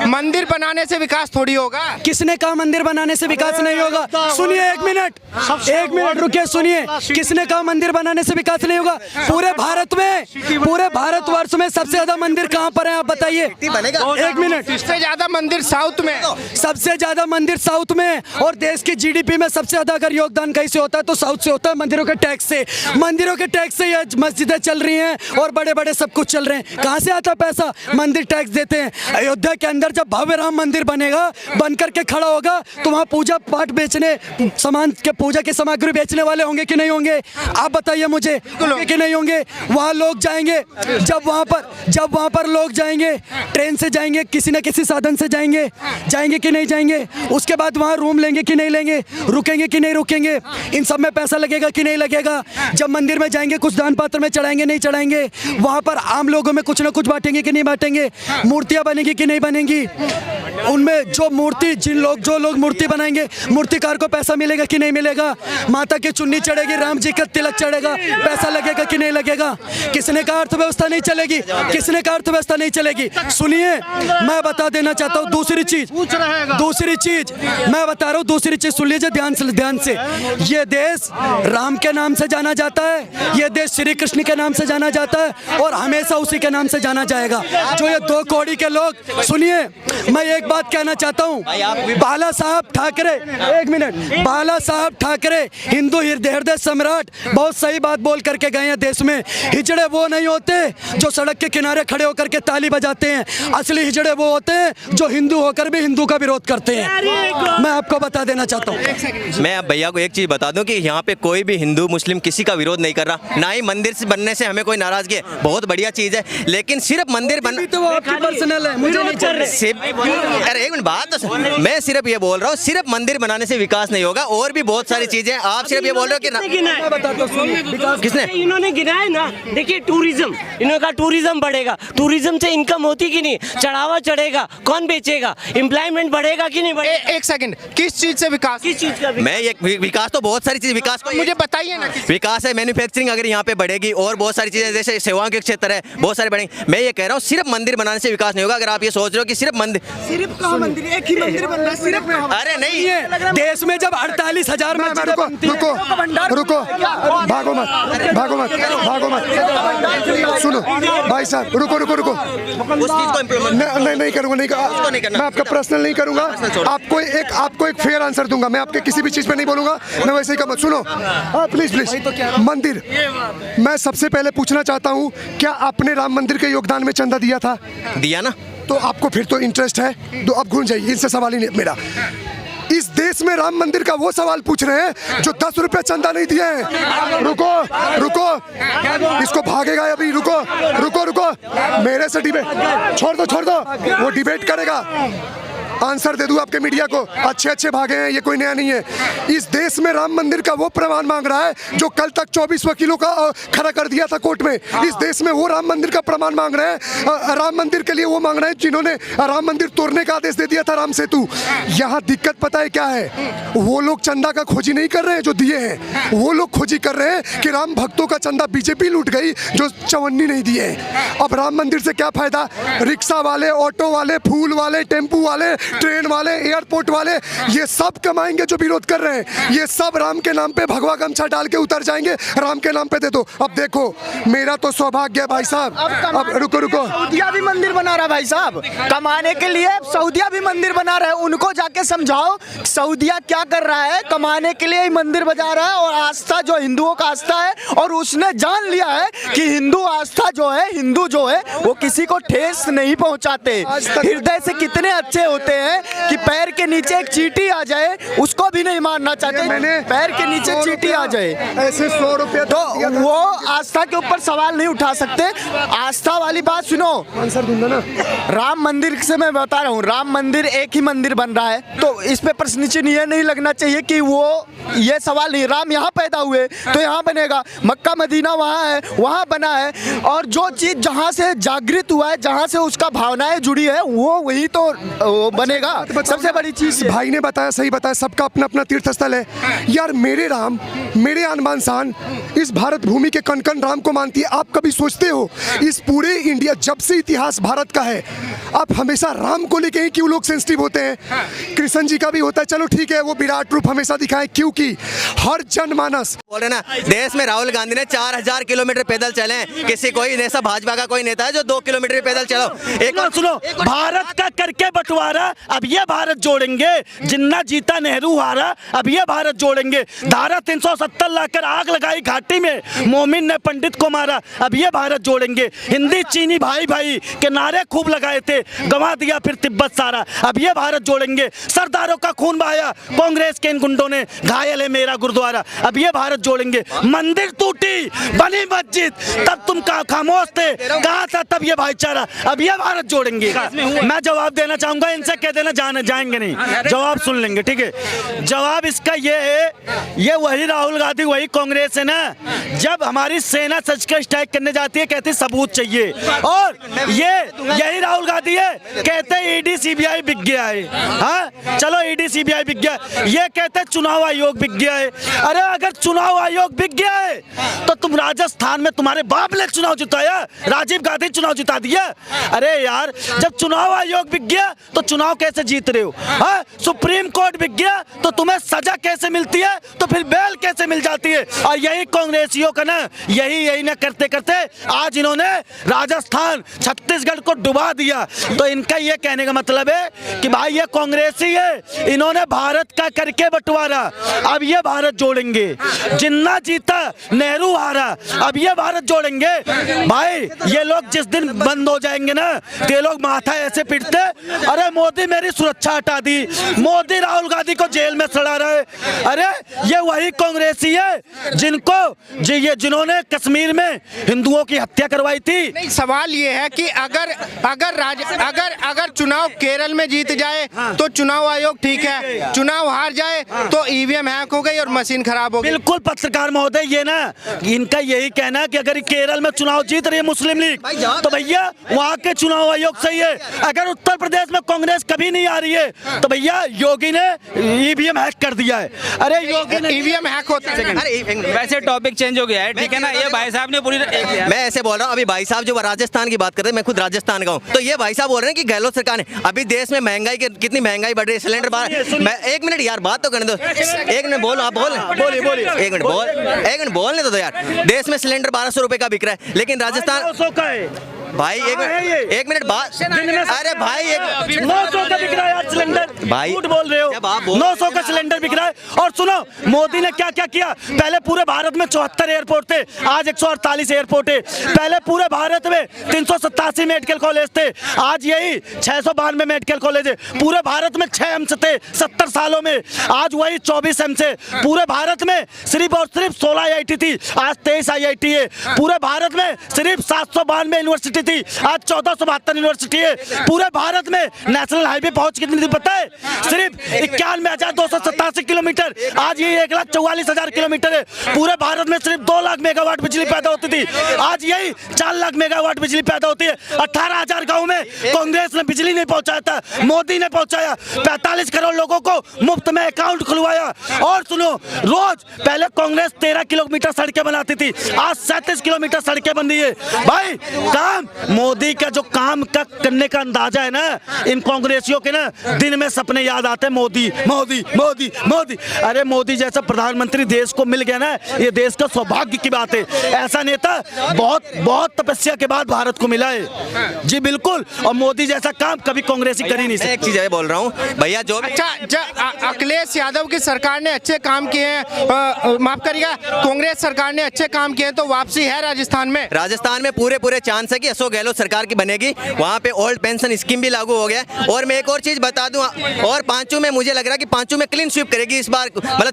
मंदिर बनाने से विकास थोड़ी होगा। किसने कहा मंदिर बनाने से विकास नहीं होगा? सुनिए एक मिनट रुकिए, सुनिए। किसने कहा मंदिर बनाने से विकास नहीं होगा? पूरे भारतवर्ष में सबसे ज्यादा मंदिर कहाँ पर है आप बताइए? एक मिनट। सबसे ज्यादा मंदिर साउथ में, सबसे ज्यादा मंदिर साउथ में, और देश की जीडीपी में सबसे ज्यादा अगर योगदान कहीं से होता है तो साउथ से होता है, मंदिरों के टैक्स से। मंदिरों के टैक्स से ये मस्जिदें चल रही हैं और बड़े बड़े सब कुछ चल रहे हैं। कहाँ से आता पैसा? मंदिर टैक्स देते हैं। अयोध्या के अंदर जब भव्य राम मंदिर बनेगा, बन करके खड़ा होगा, तो वहाँ पूजा पाठ बेचने, सामान के पूजा की सामग्री बेचने वाले होंगे कि नहीं होंगे? आप बताइए मुझे, कि नहीं होंगे? वहाँ लोग जाएंगे, जब वहाँ पर लोग जाएंगे, ट्रेन से जाएंगे, किसी न किसी साधन से जाएंगे कि नहीं जाएंगे? उसके बाद वहाँ रूम लेंगे कि नहीं लेंगे? रुकेंगे कि नहीं रुकेंगे? इन सब में पैसा लगेगा कि नहीं लगेगा? जब मंदिर में जाएंगे कुछ दान पात्र में चढ़ाएंगे नहीं चढ़ाएंगे? वहाँ पर आम लोगों में कुछ ना कुछ बांटेंगे कि नहीं बांटेंगे? मूर्तियाँ बनेंगी कि नहीं बनेंगी? उनमें जो लोग मूर्ति बनाएंगे, मूर्तिकार को पैसा मिलेगा कि नहीं मिलेगा? माता की चुन्नी चढ़ेगी, राम जी का तिलक चढ़ेगा, पैसा लगेगा कि नहीं लगेगा? किसने कहा अर्थव्यवस्था नहीं चलेगी? किसने कहा अर्थव्यवस्था नहीं चलेगी? सुनिए, मैं बता देना चाहता हूँ दूसरी चीज मैं बता रहा हूँ, दूसरी चीज सुन लीजिए ध्यान से। ये देश राम के नाम से जाना जाता है, ये देश श्री कृष्ण के नाम से जाना जाता है, और हमेशा उसी के नाम से जाना जाएगा। जो ये दो कौड़ी के लोग, सुनिए, मैं एक बात कहना चाहता हूँ, बाला साहब ठाकरे हिंदू हृदय सम्राट बहुत सही बात बोल करके गए हैं। देश में हिजड़े वो नहीं होते जो सड़क के किनारे खड़े होकर के ताली बजाते हैं, असली हिजड़े वो होते हैं जो हिंदू होकर भी हिंदू का विरोध करते हैं। मैं आपको बता देना चाहता हूँ। मैं अब भैया को एक चीज बता दूं कि यहाँ पे कोई भी हिंदू मुस्लिम किसी का विरोध नहीं कर रहा, ना ही मंदिर से बनने से हमें कोई नाराजगी है, बहुत बढ़िया चीज है। लेकिन सिर्फ मंदिर बन तो वो आपकी पर्सनल है, मुझे नहीं चाहिए। अरे एक मिनट बात तो सुन, मैं सिर्फ ये बोल रहा हूँ, सिर्फ मंदिर बनाने से विकास नहीं होगा, और भी बहुत सारी चीजें। आप सिर्फ ये बोल रहे हो कि किसने इन्होंने गिनाया ना? देखिए टूरिज्म, इन्होंने कहा टूरिज्म बढ़ेगा, टूरिज्म से इनकम होती कि नहीं? चढ़ावा चढ़ेगा, कौन बेचेगा? एम्प्लॉयमेंट बढ़ेगा कि नहीं बढ़ेगा? एक सेकंड, किस चीज से विकास? किस चीज का मैं ये विकास तो बहुत सारी चीज, विकास को मुझे बताइए ना। विकास है मैन्युफैक्चरिंग अगर यहाँ पे बढ़ेगी, और बहुत सारी चीजें जैसे सेवाओं के क्षेत्र है, बहुत सारे बढ़ेंगे। मैं ये कह रहा हूँ सिर्फ मंदिर बनाने से विकास नहीं होगा। अगर आप ये सोच रहे हो कि सिर्फ मंदिर, एक ही मंदिर बन रहा है सिर्फ, अरे नहीं है देश में जब 48,000 रुको, भागो मत, सुनो भाई साहब, रुको। उस चीज को इम्प्लीमेंट नहीं करूंगा, मैं आपका पर्सनल नहीं करूंगा। आपको एक फेयर आंसर दूंगा। मैं आपके किसी भी चीज पे नहीं बोलूंगा, मैं वैसे ही कम। सुनो प्लीज, मंदिर, मैं सबसे पहले पूछना चाहता हूँ, क्या आपने राम मंदिर के योगदान में चंदा दिया था? दिया ना। तो आपको फिर तो इंटरेस्ट है, तो अब घूम जाइए, इनसे सवाल ही नहीं मेरा। इस देश में राम मंदिर का वो सवाल पूछ रहे हैं जो 10 रुपए चंदा नहीं दिए हैं। रुको, इसको भागेगा अभी। रुको, मेरे से डिबेट छोड़ दो, वो डिबेट करेगा। आंसर दे दूं आपके मीडिया को, अच्छे भागे हैं, ये कोई नया नहीं है। इस देश में राम मंदिर का वो प्रमाण मांग रहा है जो कल तक 24 वकीलों का खड़ा कर दिया था कोर्ट में। इस देश में वो राम मंदिर का प्रमाण मांग रहे हैं, राम मंदिर के लिए वो मांग रहे हैं जिन्होंने राम मंदिर तोड़ने का आदेश दे दिया था, राम सेतु। यहाँ दिक्कत पता है क्या है? वो लोग चंदा का खोजी नहीं कर रहे हैं जो दिए हैं, वो लोग खोजी कर रहे हैं कि राम भक्तों का चंदा बीजेपी लूट गई जो 54 नहीं दिए। अब राम मंदिर से क्या फायदा? रिक्शा वाले, ऑटो वाले, फूल वाले, टेम्पू वाले, ट्रेन वाले, एयरपोर्ट वाले, ये सब कमाएंगे जो विरोध कर रहे हैं। ये सब राम के नाम पे भगवा गमछा डाल के उतर जाएंगे, राम के नाम पे दे दो। अब देखो, मेरा तो सौभाग्य है भाई साहब। अब रुको, सऊदिया भी मंदिर बना रहा है भाई साहब, कमाने के लिए। सऊदिया भी मंदिर बना रहा है, उनको जाके समझाओ सऊदिया क्या कर रहा है, कमाने के लिए ही मंदिर बजा रहा है। और आस्था जो हिंदुओं का आस्था है, और उसने जान लिया है कि हिंदू आस्था जो है, हिंदू जो है, वो किसी को ठेस नहीं पहुंचाते। हृदय से कितने अच्छे होते हैं कि पैर के नीचे एक चींटी आ जाए उसको भी नहीं मारना चाहते। पैर के नीचे चींटी आ जाए ऐसे 100 रुपया तो वो आस्था के ऊपर सवाल नहीं उठा सकते। आस्था वाली बात सुनो, आंसर दूंगा ना। राम मंदिर से मैं बता रहा हूँ, राम मंदिर एक ही मंदिर बन रहा है, तो इस पे प्रश्न चिन्ह ये नहीं लगना चाहिए कि वो ये सवाल नहीं, राम यहाँ पैदा हुए तो यहाँ बनेगा, मक्का मदीना वहाँ है, वहाँ बना है। और जो चीज जहाँ से जागृत हुआ है, जहाँ से उसका भावनाएं जुड़ी है, वो वही तो बनेगा, सबसे बड़ी चीज। भाई ने बताया, सही बताया, सबका अपना अपना तीर्थ स्थल है यार। मेरे राम, मेरे आन बान शान, इस भारत भूमि के कण कण राम को मानती है। आप कभी सोचते हो इस पूरे इंडिया, जब से इतिहास भारत का है, आप हमेशा राम को लेके ही क्यों लोग सेंसिटिव होते हैं? कृष्ण जी का भी होता है, चलो ठीक है, वो विराट रूप हमेशा दिखाएं, क्योंकि हर जनमानस बोल रहे ना, देश में राहुल गांधी ने 4000 किलोमीटर पैदल चले हैं। किसी कोई ऐसा भाजपा का कोई नेता है जो 2 किलोमीटर पैदल चलो? एक और सुनो, भारत का करके बंटवारा, अब ये भारत जोड़ेंगे। जिन्ना जीता नेहरू हारा, अब ये भारत जोड़ेंगे। धारा 370 लाकर आग लगाई घाटी में, मोमिन ने पंडित को मारा, अब ये भारत जोड़ेंगे। हिंदी चीनी भाई भाई के नारे खूब लगाए थे, गंवा दिया फिर तिब्बत सारा, अब ये भारत जोड़ेंगे। सरदारों का खून बहाया कांग्रेस के इन गुंडों ने, घायल है मेरा गुरुद्वारा, अब ये भारत जोड़ेंगे। मंदिर टूटी बनी मस्जिद, तब तुम खामोश थे, कहा था तब ये भाईचारा, अब ये भारत जोड़ेंगे। मैं जवाब देना चाहूंगा, इनसे कह देना जाएंगे नहीं, जवाब सुन लेंगे, ठीक है। जवाब इसका ये है, ये वही राहुल गांधी वही कांग्रेस है ना, जब हमारी सेना सच का स्ट्राइक करने जाती है कहती सबूत चाहिए, और ये यही राहुल गांधी है कहते ईडी सीबीआई बिक गया है। हाँ चलो ईडी सीबीआई बिक गया, ये कहते चुनाव आयोग बिक गया है। अरे अगर चुनाव आयोग बिक गया है तो तुम राजस्थान में तुम्हारे बाप ने चुनाव जिताया, राजीव गांधी चुनाव जिता दिया। अरे यार जब चुनाव आयोग बिक गया तो चुनाव कैसे जीत रहे हो? हाँ सुप्रीम कोर्ट बिक गया तो तुम्हें सजा कैसे मिलती है, तो फिर बेल कैसे मिल जाती है? और यही कांग्रेसियों का ना, यही ना करते करते आज इन्होंने राजस्थान छत्तीसगढ़ को डुबा दिया। तो इनका ये कहने का मतलब है कि भाई ये कांग्रेसी है, इन्होंने भारत का करके बंटवारा, अब ये भारत जोड़ेंगे। जिन्ना जीता नेहरू हारा, अब ये भारत जोड़ेंगे। भाई ये लोग जिस दिन बंद हो जाएंगे ना, ये लोग माथा ऐसे पीटते, अरे मोदी मेरी सुरक्षा हटा दी, मोदी राहुल गांधी को जेल में सड़ा रहा है। अरे ये वही कांग्रेसी है जिन्होंने कश्मीर में हिंदुओं की हत्या करवाई थी। नहीं, सवाल ये है कि अगर चुनाव केरल में जीत जाए तो चुनाव आयोग ठीक है, चुनाव हार जाए तो ईवीएम हैक हो गई और मशीन खराब हो गई। बिल्कुल पत्रकार महोदय, ये ना इनका यही कहना कि अगर केरल में चुनाव जीत रही है मुस्लिम लीग तो भैया वहाँ के चुनाव आयोग सही है। अगर उत्तर प्रदेश में कांग्रेस कभी नहीं आ रही है तो भैया योगी ने ईवीएम हैक कर दिया है। अरे योगी ने ईवीएम हैक होता है। वैसे टॉपिक चेंज हो गया है, ठीक है ना। ये भाई साहब ने पूरी, मैं ऐसे बोल रहा हूँ, अभी भाई साहब जो राजस्थान की बात कर रहे हैं, मैं खुद राजस्थान का हूँ, तो ये भाई साहब बोल रहे हैं कि गहलोत सरकार ने, अभी देश में महंगाई कितनी महंगाई बढ़ रही है, सिलेंडर मैं 1 मिनट यार बात तो करने दो, 1 मिनट बोलो, आप बोलिए 1 मिनट बोलने दो यार। देश में सिलेंडर 1200 रुपए का बिक रहा है, लेकिन राजस्थान भाई 1 मिनट बात, अरे भाई 900 का बिक रहा है सिलेंडर, भाई झूठ बोल रहे हो, 900 का सिलेंडर बिक रहा है। और सुनो मोदी ने क्या क्या किया, पहले पूरे भारत में 74 एयरपोर्ट थे, आज 148 एयरपोर्ट है। पहले पूरे भारत में 387 मेडिकल कॉलेज थे, आज यही 692 मेडिकल कॉलेज है। पूरे भारत में 6 एम्स थे 70 सालों में, आज वही 24 एम्स है। पूरे भारत में सिर्फ और सिर्फ 16 IIT थी, आज 23 IIT है। पूरे भारत में सिर्फ 792 यूनिवर्सिटी थी, आज 1472 यूनिवर्सिटी है। पूरे भारत में नेशनल हाईवे पहुंच कितनी थी पता है? सिर्फ 91,287 किलोमीटर, आज ये 1,44,000 किलोमीटर है। पूरे भारत में सिर्फ 2 लाख मेगावाट बिजली पैदा होती थी, आज यही 4 लाख मेगावाट बिजली पैदा होती है। 18,000 गाँव में कांग्रेस ने बिजली नहीं पहुंचाया था, मोदी ने पहुंचाया। 45 करोड़ लोगों को मुफ्त में अकाउंट खुलवाया। और सुनो, रोज पहले कांग्रेस 13 किलोमीटर सड़कें बनाती थी, आज 37 किलोमीटर सड़कें बन रही है। भाई काम मोदी का जो काम का करने का अंदाजा है ना, इन कांग्रेसियों के ना दिन में सपने याद आते हैं, मोदी मोदी मोदी मोदी। अरे मोदी जैसा प्रधानमंत्री देश को मिल गया ना, ये देश का सौभाग्य की बात है। ऐसा नेता बहुत बहुत तपस्या के बाद भारत को मिला है जी, बिल्कुल। और मोदी जैसा काम कभी कांग्रेसी कर ही नहीं सकती। एक चीज बोल रहा हूँ भैया, जो अच्छा अखिलेश यादव की सरकार ने अच्छे काम किए हैं, माफ करिएगा कांग्रेस सरकार ने अच्छे काम किए हैं, तो वापसी है राजस्थान में पूरे चांस है कि अशोक गहलोत सरकार की बनेगी। वहाँ पे ओल्ड पेंशन स्कीम भी लागू हो गया। और मैं एक और चीज बता दूं, और पांचों में मुझे लग रहा है कि पांचों में क्लीन स्वीप करेगी इस बार, मतलब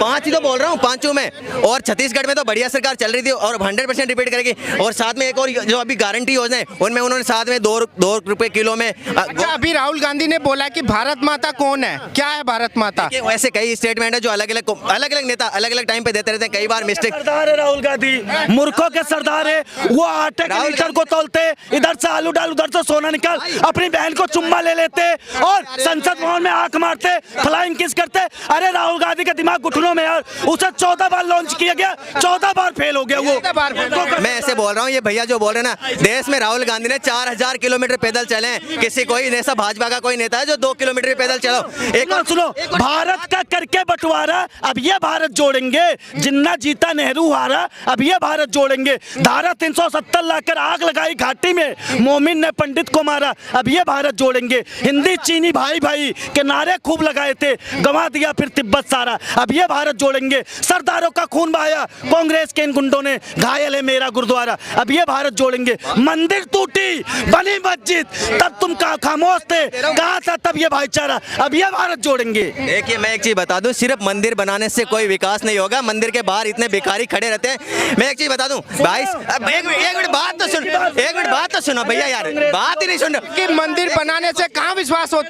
5 ही तो बोल रहा हूँ पांचों में। और छत्तीसगढ़ में तो बढ़िया सरकार चल रही थी और 100% रिपीट करेगी। और साथ में एक और जो अभी गारंटी योजना है, उनमें उन्होंने साथ में 2 रुपए किलो में। अच्छा, अभी राहुल गांधी ने बोला कि भारत माता कौन है, क्या है भारत माता? वैसे कई स्टेटमेंट है जो अलग अलग नेता अलग अलग टाइम पे देते रहते हैं, कई बार मिस्टेक। सरदार है राहुल गांधी, मूर्खों के सरदार है। वो आटे के लीटर को तोलते, इधर से आलू डाल उधर से सोना निकाल, अपनी बहन को चुम्मा ले लेते, और संसद भवन में आंख मारते, फ्लाइंग किस करते। अरे राहुल गांधी का दिमाग घुटनों में यार, उसे 14 बार लॉन्च किया गया, 14 बार फेल हो गया वो। मैं ऐसे बोल रहा हूँ, ये भैया जो बोल रहे हैं ना, देश में राहुल गांधी ने 4000 किलोमीटर पैदल चले हैं। किसी कोई ऐसा भाजपा का कोई नेता है जो 2 किलोमीटर पैदल चलो। एक सुनो, भारत का करके बंटवारा अब ये भारत जोड़ेंगे। जिन्ना जीता नेहरू हारा, अब ये भारत जोड़ेंगे। धारा 370 लाकर आग लगाई घाटी में, मोमिन ने पंडित को मारा, अब ये भारत जोड़ेंगे। हिंदी चीनी भाई भाई के नारे खूब लगाए थे, गंवा दिया फिर तिब्बत सारा, अब ये भारत जोड़ेंगे। सरदारों का खून बहाया कांग्रेस के इन गुंडों ने, घायल है मेरा गुरुद्वारा, अब ये भारत जोड़ेंगे। मंदिर टूटी, बनी मस्जिद, तब तुम खामोश थे, कहा था तब ये भाईचारा, अब ये भारत जोड़ेंगे। देखिए, मैं एक चीज बता दूं, सिर्फ मंदिर बनाने से कोई विकास नहीं होगा। मंदिर के बाहर इतने भिखारी खड़े रहते हैं। मैं एक चीज बता दूं भाई, एक मिनट बात तो सुन, एक मिनट बात तो सुनो भैया यार, बात ही नहीं सुन। कि मंदिर बनाने से कहाँ विश्वास होता